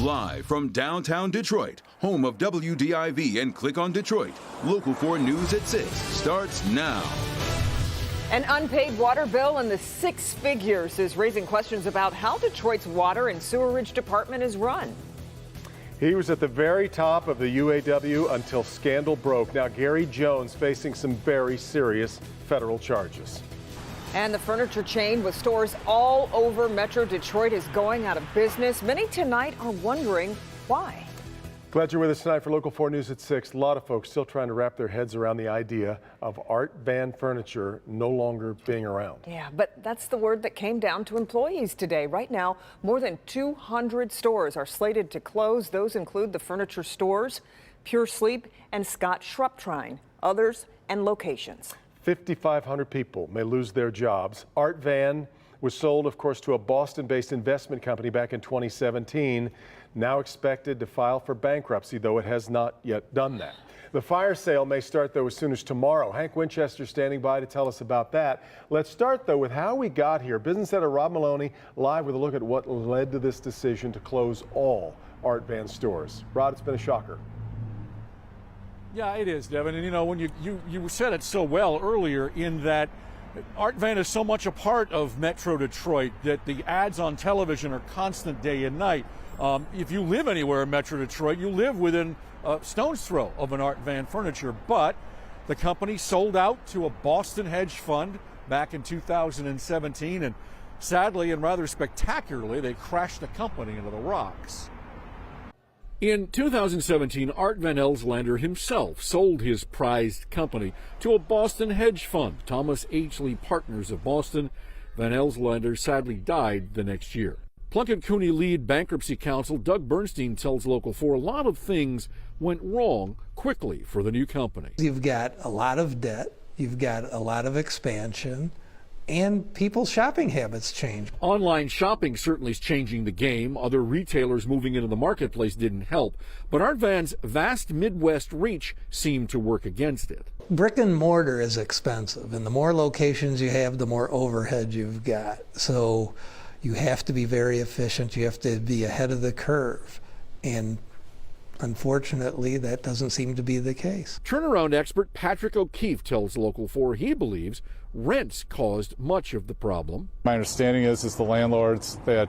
Live from downtown Detroit, home of WDIV and Click on Detroit, Local 4 News at 6 starts now. An unpaid water bill in the six figures is raising questions about how Detroit's water and sewerage department is run. He was at the very top of the UAW until scandal broke. Now Gary Jones facing some very serious federal charges. And the furniture chain with stores all over Metro Detroit is going out of business. Many tonight are wondering why. Glad you're with us tonight for Local 4 News at 6. A lot of folks still trying to wrap their heads around the idea of Art Van Furniture no longer being around. Yeah, but that's the word that came down to employees today. Right now, more than 200 stores are slated to close. Those include the furniture stores, Pure Sleep, and Scott Shruptrine. Others and locations. 5,500 people may lose their jobs. Art Van was sold, of course, to a Boston-based investment company back in 2017. Now expected to file for bankruptcy, though it has not yet done that. The fire sale may start, though, as soon as tomorrow. Hank Winchester standing by to tell us about that. Let's start, though, with how we got here. Business editor Rob Maloney live with a look at what led to this decision to close all Art Van stores. Rod, it's been a shocker. Yeah, it is, Devin. And, you know, when you said it so well earlier in that Art Van is so much a part of Metro Detroit that the ads on television are constant day and night. If you live anywhere in Metro Detroit, you live within a stone's throw of an Art Van Furniture. But the company sold out to a Boston hedge fund back in 2017. And sadly and rather spectacularly, they crashed the company into the rocks. In 2017, Art Van Elslander himself sold his prized company to a Boston hedge fund, Thomas H. Lee Partners of Boston. Van Elslander sadly died the next year. Plunkett Cooney lead bankruptcy counsel Doug Bernstein tells Local 4 a lot of things went wrong quickly for the new company. You've got a lot of debt, you've got a lot of expansion, and people's shopping habits change. Online shopping certainly is changing the game. Other retailers moving into the marketplace didn't help. But Art Van's vast Midwest reach seemed to work against it. Brick and mortar is expensive, and the more locations you have, the more overhead you've got. So you have to be very efficient. You have to be ahead of the curve. And unfortunately, that doesn't seem to be the case. Turnaround expert Patrick O'Keefe tells Local 4 he believes rents caused much of the problem. My understanding is the landlords that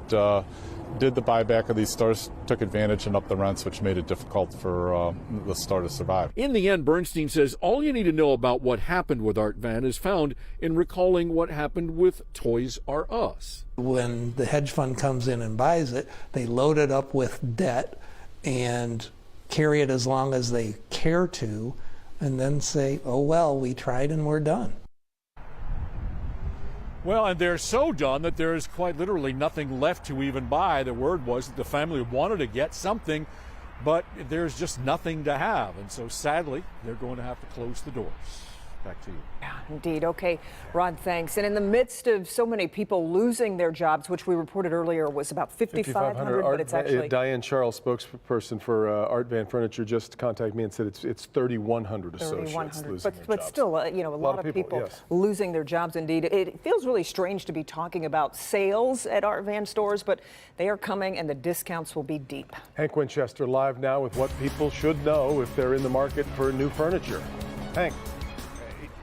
did the buyback of these stores took advantage and upped the rents, which made it difficult for the store to survive. In the end, Bernstein says all you need to know about what happened with Art Van is found in recalling what happened with Toys R Us. When the hedge fund comes in and buys it, they load it up with debt and carry it as long as they care to, and then say, oh well, we tried and we're done. Well, and they're so done that there is quite literally nothing left to even buy. The word was that the family wanted to get something, but there's just nothing to have. And so sadly, they're going to have to close the doors. Back to you. Yeah, indeed. Okay, Rod, thanks. And in the midst of so many people losing their jobs, which we reported earlier was about 5,500, but it's actually... Diane Charles, spokesperson for Art Van Furniture, just contacted me and said it's 3,100 associates losing their but jobs. Still, you know, a lot of people yes. losing their jobs indeed. It feels really strange to be talking about sales at Art Van stores, but they are coming and the discounts will be deep. Hank Winchester live now with what people should know if they're in the market for new furniture. Hank.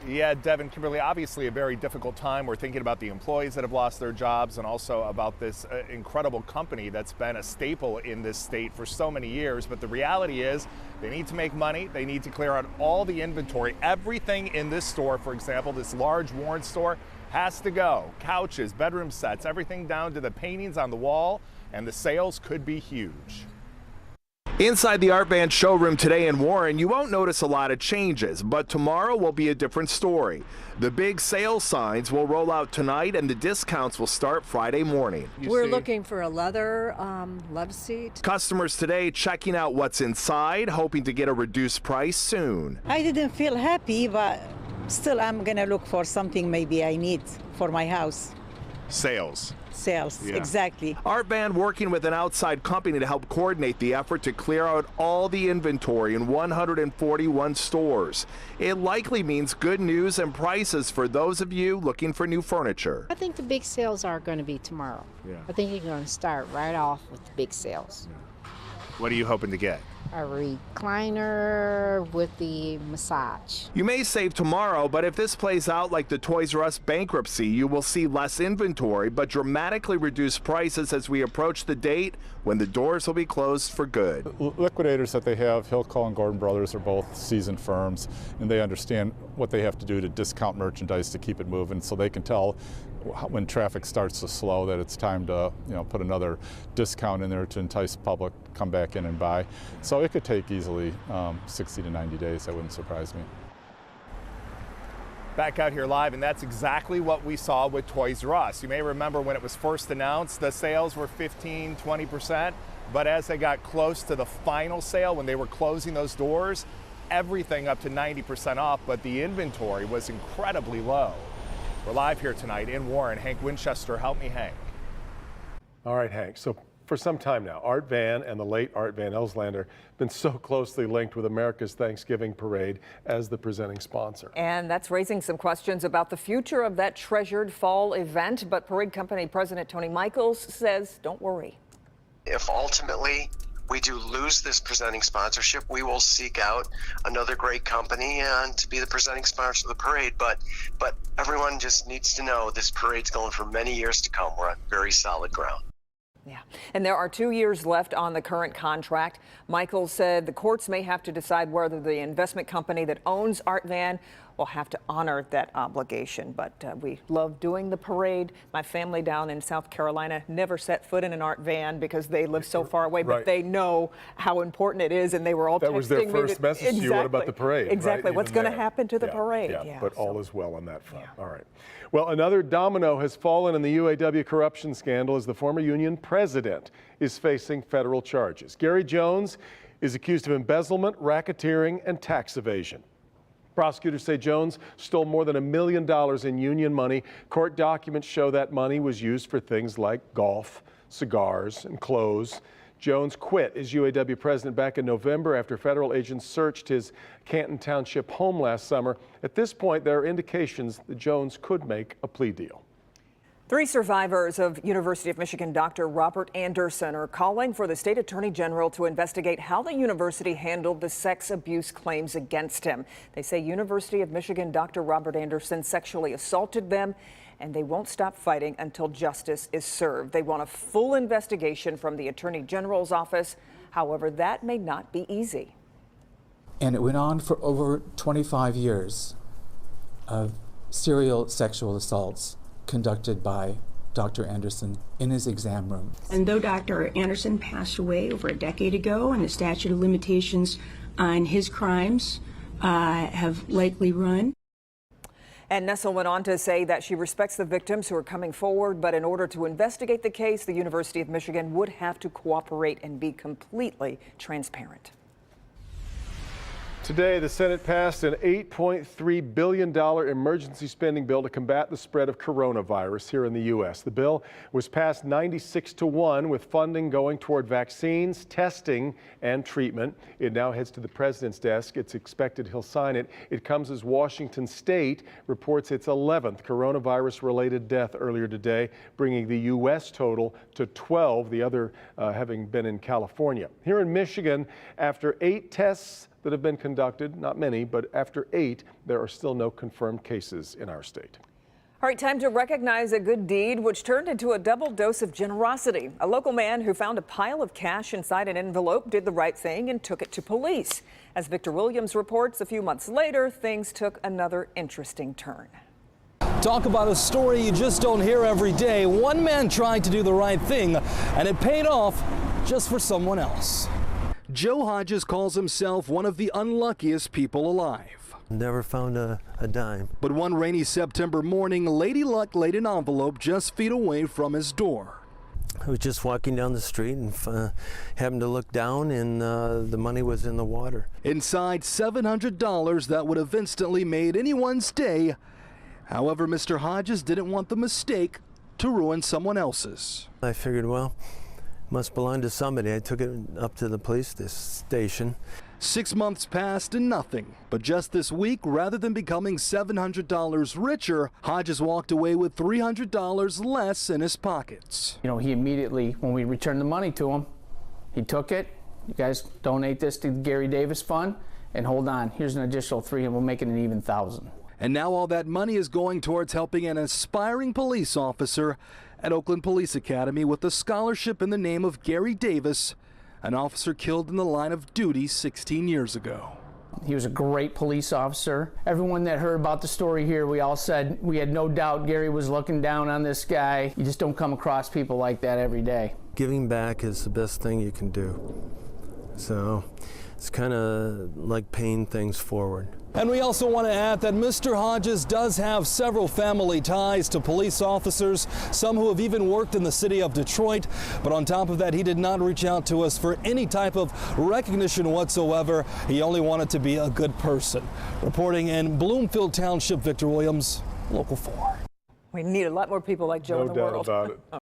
Yeah, Devin, Kimberly, obviously a very difficult time. We're thinking about the employees that have lost their jobs and also about this incredible company that's been a staple in this state for so many years. But the reality is they need to make money. They need to clear out all the inventory. Everything in this store, for example, this large Warren store, has to go. Couches, bedroom sets, everything down to the paintings on the wall, and the sales could be huge. Inside the Art Van showroom today in Warren, you won't notice a lot of changes, but tomorrow will be a different story. The big sales signs will roll out tonight and the discounts will start Friday morning. We're looking for a leather love seat. Customers today checking out what's inside, hoping to get a reduced price soon. I didn't feel happy, but still I'm gonna look for something maybe I need for my house. Sales. Yeah. Exactly. Art Van working with an outside company to help coordinate the effort to clear out all the inventory in 141 stores. It likely means good news and prices for those of you looking for new furniture. I think the big sales are going to be tomorrow. I think you're going to start right off with the big sales. What are you hoping to get? A recliner with the massage. You may save tomorrow, but if this plays out like the Toys R Us bankruptcy, you will see less inventory but dramatically reduced prices as we approach the date when the doors will be closed for good. Liquidators that they have, Hill, Cole, and Gordon Brothers, are both seasoned firms, and they understand what they have to do to discount merchandise to keep it moving, so they can tell when traffic starts to slow that it's time to put another discount in there to entice the public to come back in and buy. So it could take easily 60 to 90 days. That wouldn't surprise me. Back out here live, and that's exactly what we saw with Toys R Us. You may remember when it was first announced, the sales were 15, 20%, but as they got close to the final sale, when they were closing those doors, everything up to 90% off, but the inventory was incredibly low. We're live here tonight in Warren. Hank Winchester, help me, Hank. All right, Hank. So for some time now, Art Van and the late Art Van Elslander have been so closely linked with America's Thanksgiving Parade as the presenting sponsor. And that's raising some questions about the future of that treasured fall event. But parade company president Tony Michaels says, don't worry. If ultimately we do lose this presenting sponsorship, we will seek out another great company to be the presenting sponsor of the parade. But everyone just needs to know this parade's going for many years to come. We're on very solid ground. Yeah, and there are 2 years left on the current contract. Michaels said the courts may have to decide whether the investment company that owns Art Van will have to honor that obligation. But we love doing the parade. My family down in South Carolina never set foot in an Art Van because they live so far away, but they know how important it is, and they were all texting me. That was their first message to you. What about the parade? Exactly. Right? What's going to happen to the parade? Yeah, but all is well on that front. All right. Well, another domino has fallen in the UAW corruption scandal as the former union president is facing federal charges. Gary Jones is accused of embezzlement, racketeering, and tax evasion. Prosecutors say Jones stole more than $1 million in union money. Court documents show that money was used for things like golf, cigars, and clothes. Jones quit as UAW president back in November after federal agents searched his Canton Township home last summer. At this point, there are indications that Jones could make a plea deal. 3 survivors of University of Michigan Dr. Robert Anderson are calling for the state attorney general to investigate how the university handled the sex abuse claims against him. They say University of Michigan Dr. Robert Anderson sexually assaulted them, and they won't stop fighting until justice is served. They want a full investigation from the attorney general's office. However, that may not be easy. And it went on for over 25 years of serial sexual assaults conducted by Dr. Anderson in his exam room. And though Dr. Anderson passed away over a decade ago and the statute of limitations on his crimes have likely run. And Nessel went on to say that she respects the victims who are coming forward, but in order to investigate the case, the University of Michigan would have to cooperate and be completely transparent. Today, the Senate passed an $8.3 billion emergency spending bill to combat the spread of coronavirus here in the U.S. The bill was passed 96-1 with funding going toward vaccines, testing, and treatment. It now heads to the president's desk. It's expected he'll sign it. It comes as Washington State reports its 11th coronavirus-related death earlier today, bringing the U.S. total to 12, the other having been in California. Here in Michigan, after 8 tests that have been conducted, not many, but after 8, there are still no confirmed cases in our state. All right, time to recognize a good deed which turned into a double dose of generosity. A local man who found a pile of cash inside an envelope did the right thing and took it to police. As Victor Williams reports, a few months later, things took another interesting turn. Talk about a story you just don't hear every day. One man tried to do the right thing, and it paid off just for someone else. Joe Hodges calls himself one of the unluckiest people alive. Never found a dime. But one rainy September morning, Lady Luck laid an envelope just feet away from his door. I was just walking down the street and happened to look down, and the money was in the water. Inside, $700 that would have instantly made anyone's day. However, Mr. Hodges didn't want the mistake to ruin someone else's. I figured, well, must belong to somebody. I took it up to the police station. 6 months passed and nothing. But just this week, rather than becoming $700 richer, Hodges walked away with $300 less in his pockets. You know, he immediately, when we returned the money to him, he took it you guys donate this to the Gary Davis Fund, and hold on, here's an additional 3 and we'll make it an even 1,000. And now all that money is going towards helping an aspiring police officer at Oakland Police Academy with a scholarship in the name of Gary Davis, an officer killed in the line of duty 16 years ago. He was a great police officer. Everyone that heard about the story here, we all said we had no doubt Gary was looking down on this guy. You just don't come across people like that every day. Giving back is the best thing you can do. So it's kind of like paying things forward. And we also want to add that Mr. Hodges does have several family ties to police officers, some who have even worked in the city of Detroit. But on top of that, he did not reach out to us for any type of recognition whatsoever. He only wanted to be a good person. Reporting in Bloomfield Township, Victor Williams, Local 4. We need a lot more people like Joe in the world. No doubt about it.